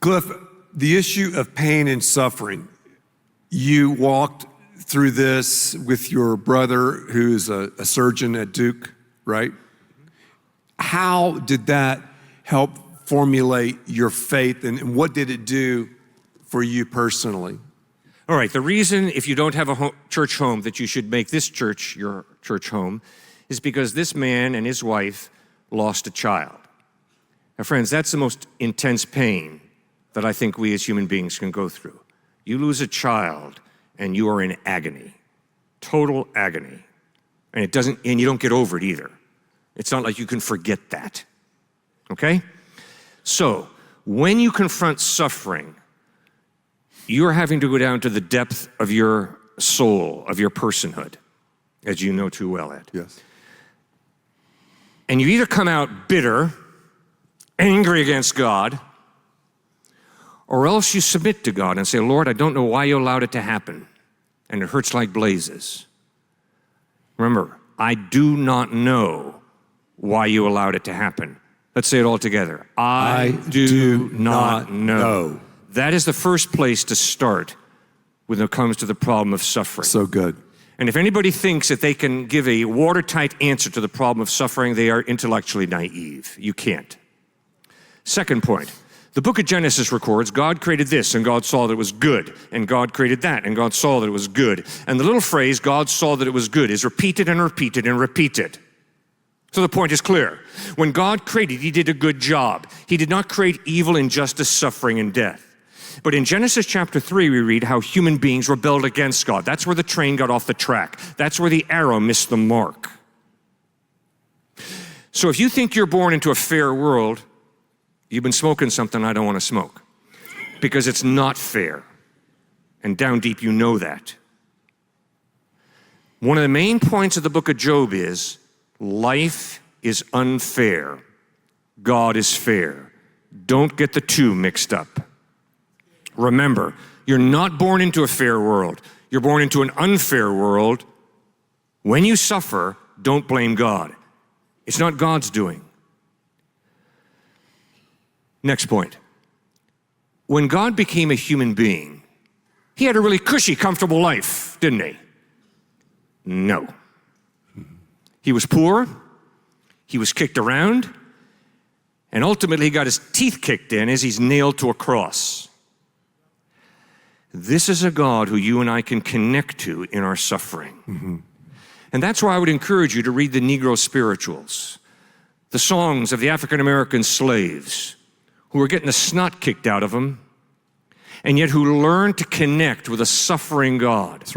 Cliff, the issue of pain and suffering, you walked through this with your brother who's a surgeon at Duke, right? How did that help formulate your faith, and what did it do for you personally? All right, the reason, if you don't have a church home, that you should make this church your church home is because this man and his wife lost a child. Now, friends, that's the most intense pain that I think we as human beings can go through. You lose a child and you are in agony, total agony. And you don't get over it either. It's not like you can forget that, okay? So, when you confront suffering, you're having to go down to the depth of your soul, of your personhood, as you know too well, Ed. Yes. And you either come out bitter, angry against God, or else you submit to God and say, Lord, I don't know why you allowed it to happen, and it hurts like blazes. Remember, I do not know why you allowed it to happen. Let's say it all together. I do not know. That is the first place to start when it comes to the problem of suffering. So good. And if anybody thinks that they can give a watertight answer to the problem of suffering, they are intellectually naive. You can't. Second point, the book of Genesis records God created this and God saw that it was good, and God created that and God saw that it was good. And the little phrase, God saw that it was good, is repeated and repeated and repeated. So the point is clear. When God created, he did a good job. He did not create evil, injustice, suffering, and death. But in Genesis chapter 3, we read how human beings rebelled against God. That's where the train got off the track. That's where the arrow missed the mark. So if you think you're born into a fair world, you've been smoking something I don't want to smoke, because it's not fair. And down deep, you know that. One of the main points of the book of Job is, life is unfair. God is fair. Don't get the two mixed up. Remember, you're not born into a fair world. You're born into an unfair world. When you suffer, don't blame God. It's not God's doing. Next point. When God became a human being, he had a really cushy, comfortable life, didn't he? No. He was poor, he was kicked around, and ultimately he got his teeth kicked in as he's nailed to a cross. This is a God who you and I can connect to in our suffering. Mm-hmm. And that's why I would encourage you to read the Negro spirituals, the songs of the African-American slaves who were getting the snot kicked out of them, and yet who learned to connect with a suffering God.